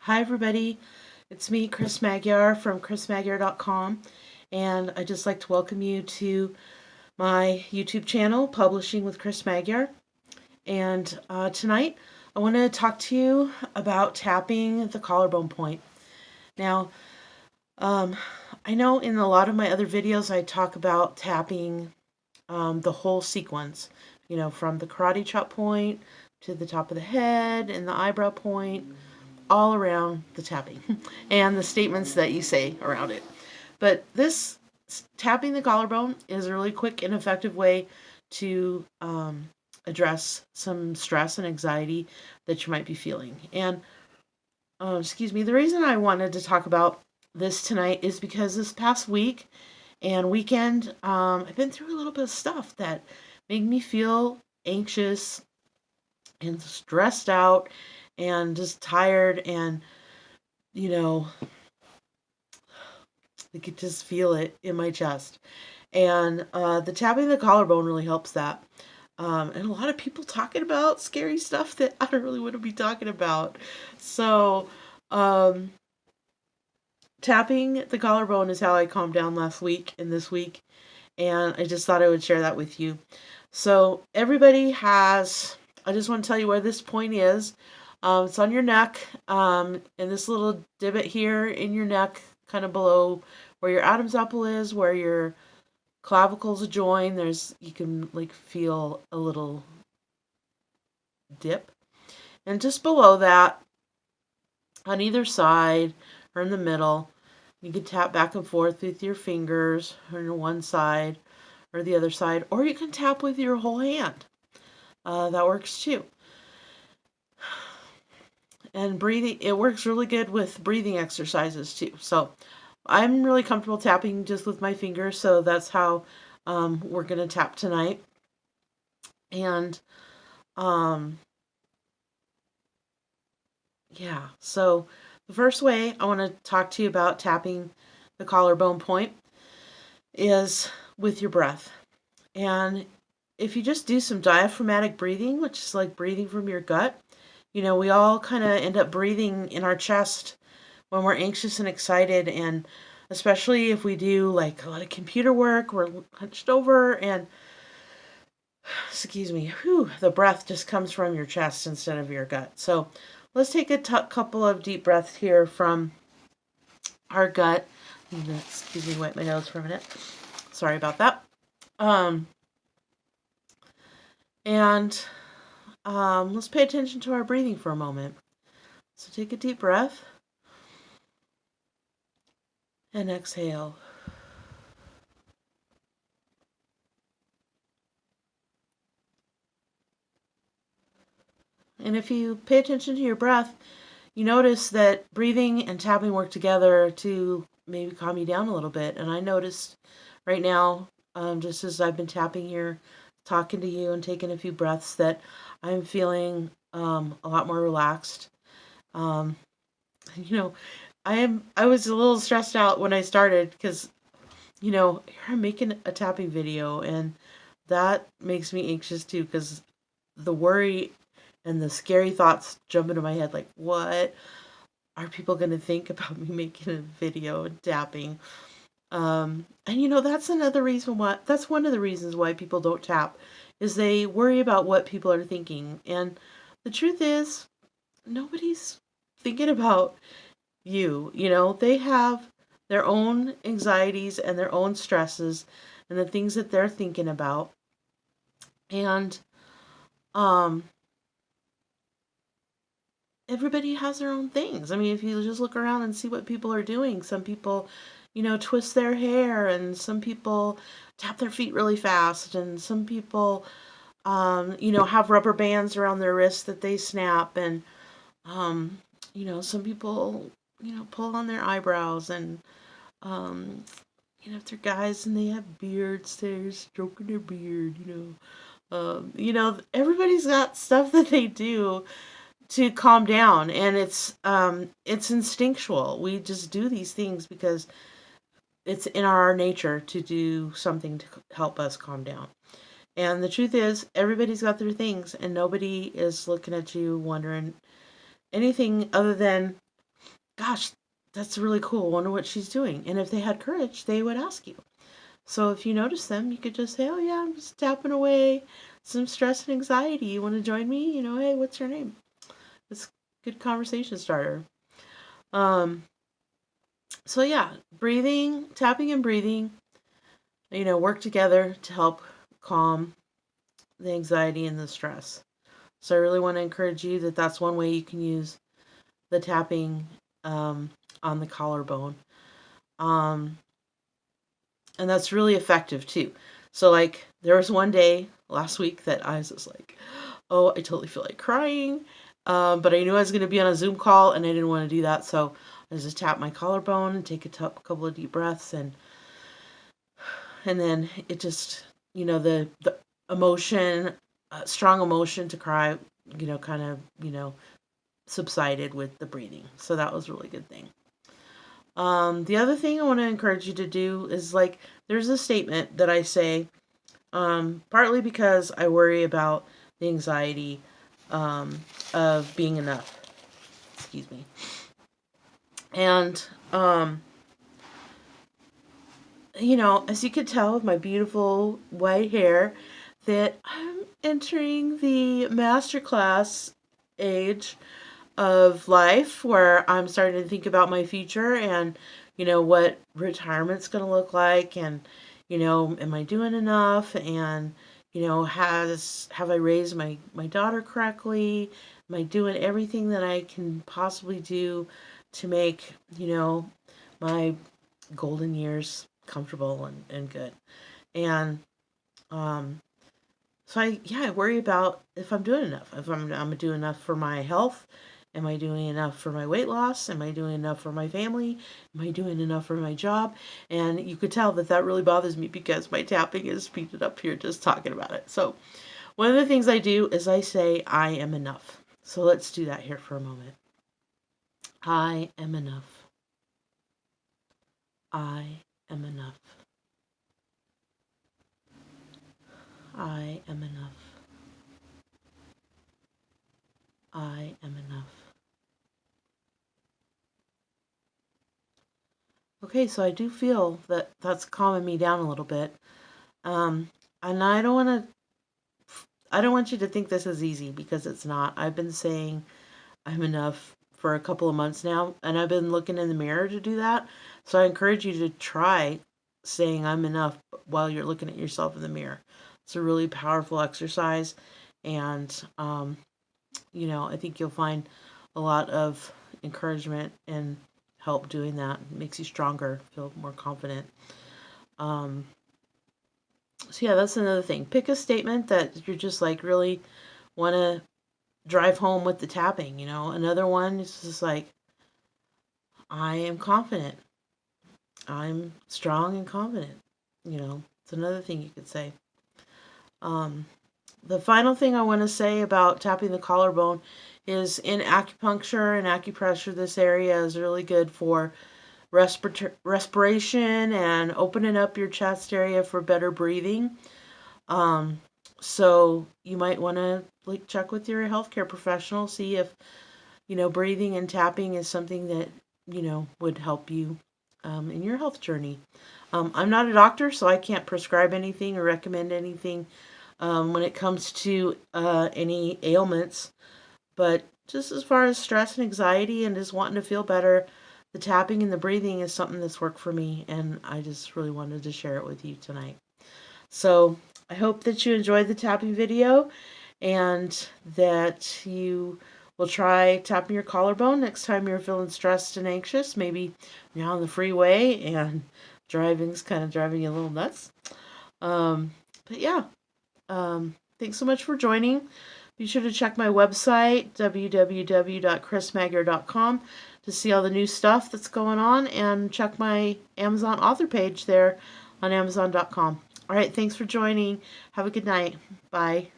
Hi everybody, it's me, Chris Magyar from chrismagyar.com, and I'd just like to welcome you to my YouTube channel, Publishing with Chris Magyar. And tonight I want to talk to you about tapping the collarbone point. Now, I know in a lot of my other videos I talk about tapping the whole sequence, from the karate chop point to the top of the head and the eyebrow point, all around the tapping and the statements that you say around it. But this tapping the collarbone is a really quick and effective way to address some stress and anxiety that you might be feeling. And the reason I wanted to talk about this tonight is because this past week and weekend, I've been through a little bit of stuff that made me feel anxious and stressed out and just tired, and I could just feel it in my chest. And the tapping the collarbone really helps that. And a lot of people talking about scary stuff that I don't really want to be talking about. So, tapping the collarbone is how I calmed down last week and this week. And I just thought I would share that with you. So, I just want to tell you where this point is. It's on your neck, and this little divot here in your neck, kind of below where your Adam's apple is, where your clavicles join. You can feel a little dip, and just below that, on either side or in the middle, you can tap back and forth with your fingers on one side or the other side, or you can tap with your whole hand. That works too. And breathing, it works really good with breathing exercises too. So I'm really comfortable tapping just with my fingers, so that's how we're going to tap tonight. And so the first way I want to talk to you about tapping the collarbone point is with your breath. And if you just do some diaphragmatic breathing, which is like breathing from your gut, we all kind of end up breathing in our chest when we're anxious and excited, and especially if we do like a lot of computer work, we're hunched over and the breath just comes from your chest instead of your gut. So let's take a couple of deep breaths here from our gut. Wipe my nose for a minute. Sorry about that. Let's pay attention to our breathing for a moment. So take a deep breath and exhale. And if you pay attention to your breath, you notice that breathing and tapping work together to maybe calm you down a little bit. And I noticed right now, just as I've been tapping here, talking to you and taking a few breaths, that I'm feeling a lot more relaxed. I was a little stressed out when I started because, here I'm making a tapping video, and that makes me anxious too, because the worry and the scary thoughts jump into my head, like, what are people going to think about me making a video and tapping? And that's that's one of the reasons why people don't tap, is they worry about what people are thinking. And the truth is, nobody's thinking about you. They have their own anxieties and their own stresses and the things that they're thinking about. And everybody has their own things. I mean, if you just look around and see what people are doing, some people, twist their hair, and some people tap their feet really fast, and some people, have rubber bands around their wrists that they snap, and, some people, pull on their eyebrows, and, if they're guys and they have beards, they're stroking their beard, everybody's got stuff that they do to calm down, and it's instinctual. We just do these things because it's in our nature to do something to help us calm down. And the truth is, everybody's got their things, and nobody is looking at you wondering anything other than gosh, that's really cool. Wonder what she's doing. And if they had courage, they would ask you. So if you notice them, you could just say, oh yeah, I'm just tapping away some stress and anxiety. You want to join me? Hey, what's your name? It's a good conversation starter. So yeah, breathing, tapping and breathing, work together to help calm the anxiety and the stress. So I really want to encourage you that that's one way you can use the tapping on the collarbone. And that's really effective too. So like there was one day last week that I was just like, oh, I totally feel like crying. But I knew I was going to be on a Zoom call and I didn't want to do that. So I just tap my collarbone and take a couple of deep breaths, and then it just, the emotion, strong emotion to cry, kind of, subsided with the breathing. So that was a really good thing. The other thing I want to encourage you to do is like, there's a statement that I say, partly because I worry about the anxiety of being enough. Excuse me. And, as you can tell with my beautiful white hair, that I'm entering the masterclass age of life where I'm starting to think about my future and, what retirement's going to look like, and, am I doing enough? And, have I raised my daughter correctly? Am I doing everything that I can possibly do to make, my golden years comfortable and good? And, so I worry about if I'm doing enough. If I'm doing enough for my health. Am I doing enough for my weight loss? Am I doing enough for my family? Am I doing enough for my job? And you could tell that really bothers me because my tapping is speeded up here just talking about it. So one of the things I do is I say, I am enough. So let's do that here for a moment. I am enough. I am enough. I am enough. I am enough. Okay, so I do feel that that's calming me down a little bit. And I don't want you to think this is easy, because it's not. I've been saying I'm enough for a couple of months now, and I've been looking in the mirror to do that. So I encourage you to try saying I'm enough while you're looking at yourself in the mirror. It's a really powerful exercise, and I think you'll find a lot of encouragement and help doing that. It makes you stronger, feel more confident. So yeah, that's another thing. Pick a statement that you're just like really want to drive home with the tapping. Another one is just like, I am confident. I'm strong and confident. It's another thing you could say. The final thing I want to say about tapping the collarbone is, in acupuncture and acupressure, this area is really good for respiration and opening up your chest area for better breathing. So you might want to check with your healthcare professional, see if breathing and tapping is something that would help you in your health journey. I'm not a doctor, so I can't prescribe anything or recommend anything when it comes to any ailments. But just as far as stress and anxiety and just wanting to feel better, the tapping and the breathing is something that's worked for me, and I just really wanted to share it with you tonight. So I hope that you enjoyed the tapping video and that you will try tapping your collarbone next time you're feeling stressed and anxious. Maybe you're on the freeway and driving's kind of driving you a little nuts. But yeah, thanks so much for joining. Be sure to check my website, www.chrismagier.com, to see all the new stuff that's going on, and check my Amazon author page there on amazon.com. All right, thanks for joining. Have a good night. Bye.